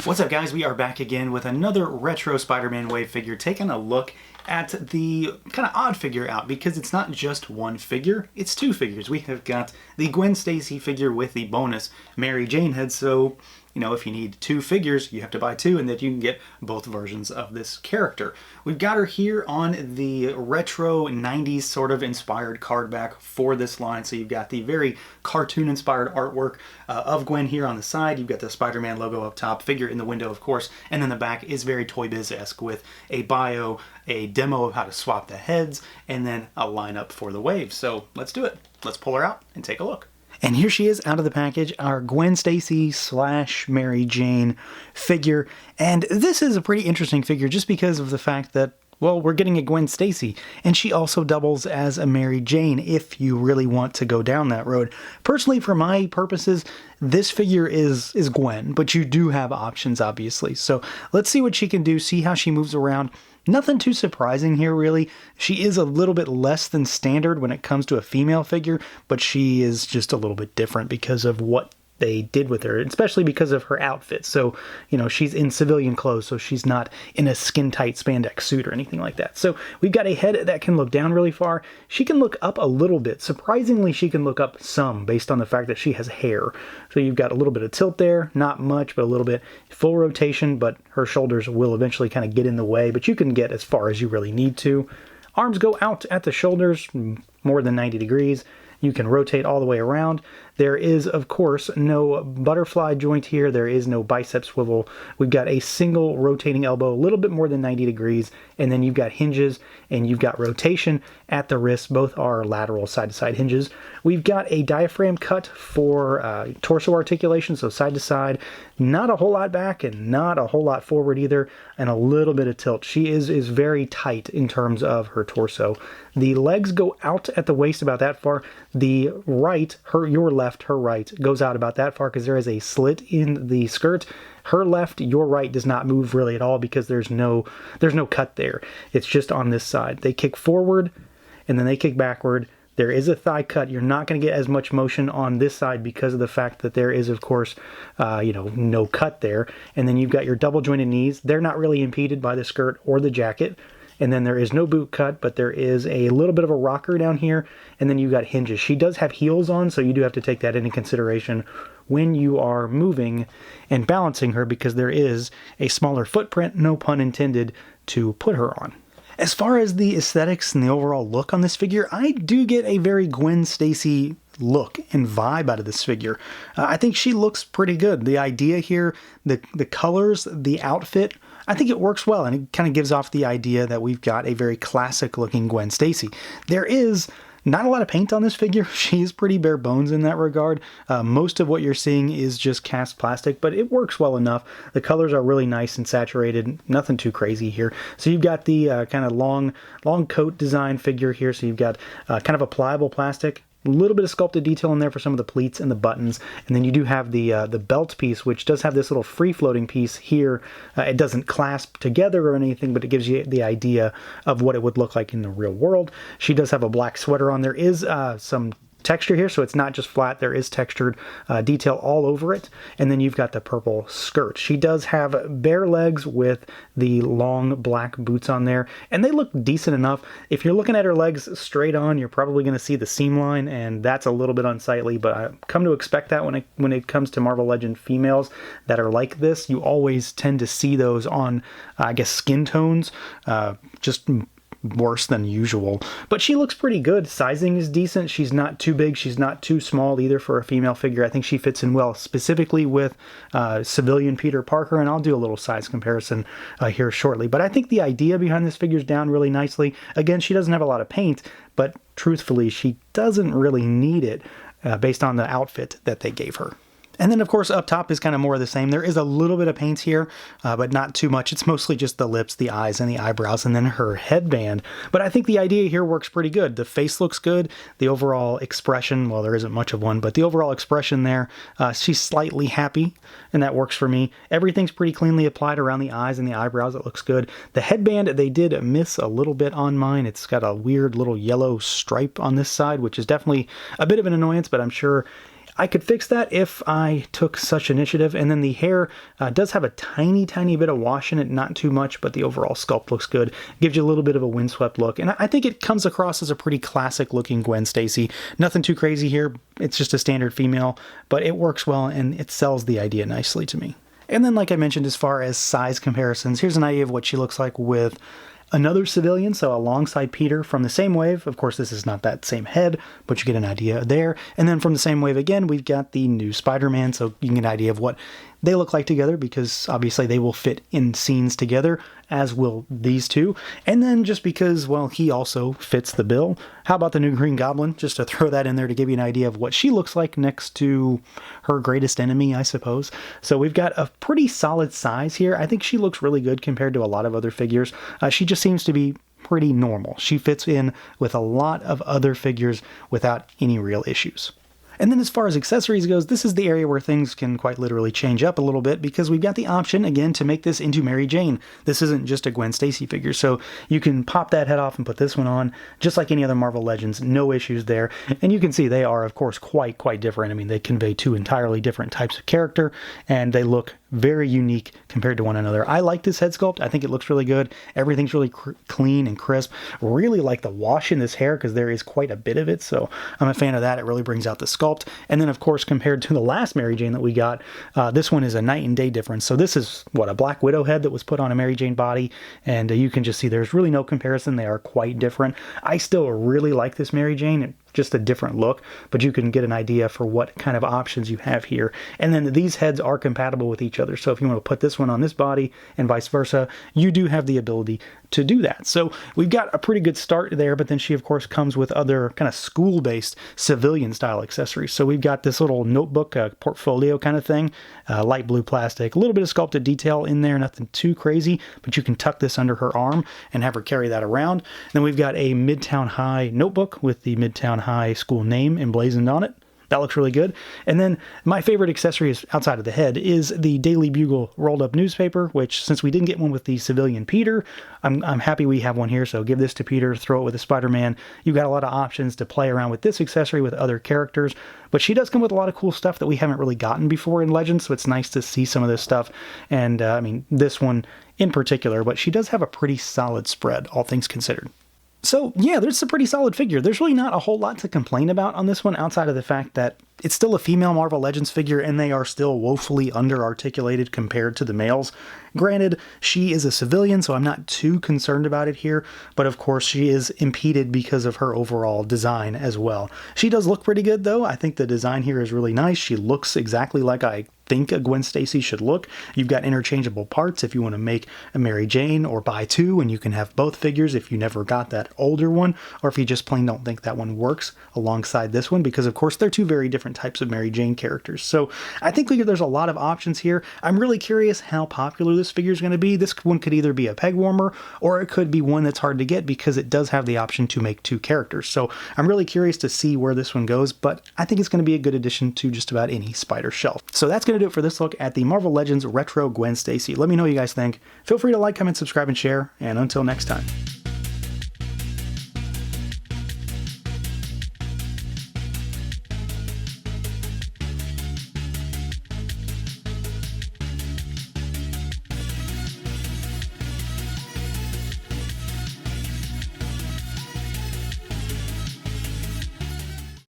What's up, guys? We are back again with another retro Spider-Man wave figure, taking a look at the kind of odd figure out, because it's not just one figure, it's two figures. We have got the Gwen Stacy figure with the bonus Mary Jane head, so you know, if you need two figures, you have to buy two, and that you can get both versions of this character. We've got her here on the retro 90s sort of inspired card back for this line. So you've got the very cartoon inspired artwork of Gwen here on the side. You've got the Spider-Man logo up top, figure in the window, of course, and then the back is very Toy Biz-esque with a bio, a demo of how to swap the heads, and then a lineup for the wave. So let's do it. Let's pull her out and take a look. And here she is out of the package, our Gwen Stacy / Mary Jane figure. And this is a pretty interesting figure just because of the fact that, well, we're getting a Gwen Stacy, and she also doubles as a Mary Jane if you really want to go down that road. Personally, for my purposes, this figure is Gwen, but you do have options, obviously. So let's see what she can do, see how she moves around. Nothing too surprising here, really. She is a little bit less than standard when it comes to a female figure, but she is just a little bit different because of what they did with her, especially because of her outfit. So, you know, she's in civilian clothes, so she's not in a skin-tight spandex suit or anything like that. So we've got a head that can look down really far. She can look up a little bit. Surprisingly, she can look up some based on the fact that she has hair. So you've got a little bit of tilt there, not much, but a little bit. Full rotation, but her shoulders will eventually kind of get in the way, but you can get as far as you really need to. Arms go out at the shoulders, more than 90 degrees. You can rotate all the way around. There is, of course, no butterfly joint here. There is no bicep swivel. We've got a single rotating elbow, a little bit more than 90 degrees, and then you've got hinges, and you've got rotation at the wrists. Both are lateral side-to-side hinges. We've got a diaphragm cut for torso articulation, so side to side. Not a whole lot back and not a whole lot forward either, and a little bit of tilt. She is very tight in terms of her torso. The legs go out at the waist about that far. The right, your left, her right, goes out about that far because there is a slit in the skirt. Her left, your right does not move really at all because there's no cut there. It's just on this side. They kick forward and then they kick backward. There is a thigh cut. You're not going to get as much motion on this side because of the fact that there is, of course, no cut there. And then you've got your double jointed knees. They're not really impeded by the skirt or the jacket. And then there is no boot cut, but there is a little bit of a rocker down here. And then you've got hinges. She does have heels on, so you do have to take that into consideration when you are moving and balancing her, because there is a smaller footprint, no pun intended, to put her on. As far as the aesthetics and the overall look on this figure, I do get a very Gwen Stacy look and vibe out of this figure. I think she looks pretty good. The idea here, the colors, the outfit, I think it works well, and it kind of gives off the idea that we've got a very classic looking Gwen Stacy. There is not a lot of paint on this figure. She is pretty bare bones in that regard. Most of what you're seeing is just cast plastic, but it works well enough. The colors are really nice and saturated. Nothing too crazy here. So you've got the kind of long coat design figure here. So you've got kind of a pliable plastic. A little bit of sculpted detail in there for some of the pleats and the buttons, and then you do have the belt piece, which does have this little free-floating piece here. It doesn't clasp together or anything, but it gives you the idea of what it would look like in the real world. She does have a black sweater on. There is some texture here, so it's not just flat. There is textured detail all over it, and then you've got the purple skirt. She does have bare legs with the long black boots on there, and they look decent enough. If you're looking at her legs straight on, you're probably going to see the seam line, and that's a little bit unsightly, but I've come to expect that when it comes to Marvel Legend females that are like this. You always tend to see those on, I guess, skin tones, just worse than usual, but she looks pretty good. Sizing is decent. She's not too big, she's not too small either for a female figure. I think she fits in well, specifically with civilian Peter Parker, and I'll do a little size comparison here shortly. But I think the idea behind this figure's down really nicely. Again, she doesn't have a lot of paint, but truthfully, she doesn't really need it based on the outfit that they gave her. And then, of course, up top is kind of more of the same. There is a little bit of paint here, but not too much. It's mostly just the lips, the eyes, and the eyebrows, and then her headband. But I think the idea here works pretty good. The face looks good. The overall expression, well, there isn't much of one, but the overall expression there, she's slightly happy, and that works for me. Everything's pretty cleanly applied around the eyes and the eyebrows. It looks good. The headband, they did miss a little bit on mine. It's got a weird little yellow stripe on this side, which is definitely a bit of an annoyance, but I'm sure I could fix that if I took such initiative. And then the hair does have a tiny bit of wash in it, not too much, but the overall sculpt looks good. Gives you a little bit of a windswept look, and I think it comes across as a pretty classic looking Gwen Stacy. Nothing too crazy here. It's just a standard female, but it works well and it sells the idea nicely to me. And then, like I mentioned, as far as size comparisons, here's an idea of what she looks like with another civilian, so alongside Peter from the same wave. Of course, this is not that same head, but you get an idea there. And then from the same wave again, we've got the new Spider-Man, so you can get an idea of what they look like together, because obviously they will fit in scenes together, as will these two. And then just because, well, he also fits the bill, how about the new Green Goblin? Just to throw that in there to give you an idea of what she looks like next to her greatest enemy, I suppose. So we've got a pretty solid size here. I think she looks really good compared to a lot of other figures. She just seems to be pretty normal. She fits in with a lot of other figures without any real issues. And then as far as accessories goes, this is the area where things can quite literally change up a little bit, because we've got the option, again, to make this into Mary Jane. This isn't just a Gwen Stacy figure, so you can pop that head off and put this one on, just like any other Marvel Legends, no issues there. And you can see they are, of course, quite different. I mean, they convey two entirely different types of character, and they look very unique compared to one another. I like this head sculpt. I think it looks really good. Everything's really clean and crisp. Really like the wash in this hair, because there is quite a bit of it, so I'm a fan of that. It really brings out the sculpt. And then, of course, compared to the last Mary Jane that we got, this one is a night and day difference. So this is, what, a Black Widow head that was put on a Mary Jane body, and you can just see there's really no comparison. They are quite different. I still really like this Mary Jane. Just a different look, but you can get an idea for what kind of options you have here. And then these heads are compatible with each other, so if you want to put this one on this body and vice versa, you do have the ability to do that. So we've got a pretty good start there, but then she of course comes with other kind of school-based civilian style accessories. So we've got this little notebook portfolio kind of thing, light blue plastic, a little bit of sculpted detail in there, nothing too crazy, but you can tuck this under her arm and have her carry that around. Then we've got a Midtown High notebook with the Midtown High school name emblazoned on it. That looks really good. And then my favorite accessory is, outside of the head, is the Daily Bugle rolled up newspaper, which, since we didn't get one with the civilian Peter, I'm happy we have one here. So give this to Peter, throw it with a Spider-Man. You've got a lot of options to play around with this accessory with other characters, but she does come with a lot of cool stuff that we haven't really gotten before in Legends, so it's nice to see some of this stuff. And I mean, this one in particular, but she does have a pretty solid spread, all things considered. So yeah, there's a pretty solid figure. There's really not a whole lot to complain about on this one, outside of the fact that it's still a female Marvel Legends figure, and they are still woefully under-articulated compared to the males. Granted, she is a civilian, so I'm not too concerned about it here, but of course she is impeded because of her overall design as well. She does look pretty good, though. I think the design here is really nice. She looks exactly like I think a Gwen Stacy should look. You've got interchangeable parts if you want to make a Mary Jane, or buy two and you can have both figures if you never got that older one, or if you just plain don't think that one works alongside this one, because of course they're two very different types of Mary Jane characters. So I think there's a lot of options here. I'm really curious how popular this figure is going to be. This one could either be a peg warmer, or it could be one that's hard to get, because it does have the option to make two characters. So I'm really curious to see where this one goes, but I think it's going to be a good addition to just about any spider shelf. So that's going to do it for this look at the Marvel Legends Retro Gwen Stacy. Let me know what you guys think. Feel free to like, comment, subscribe, and share, and until next time.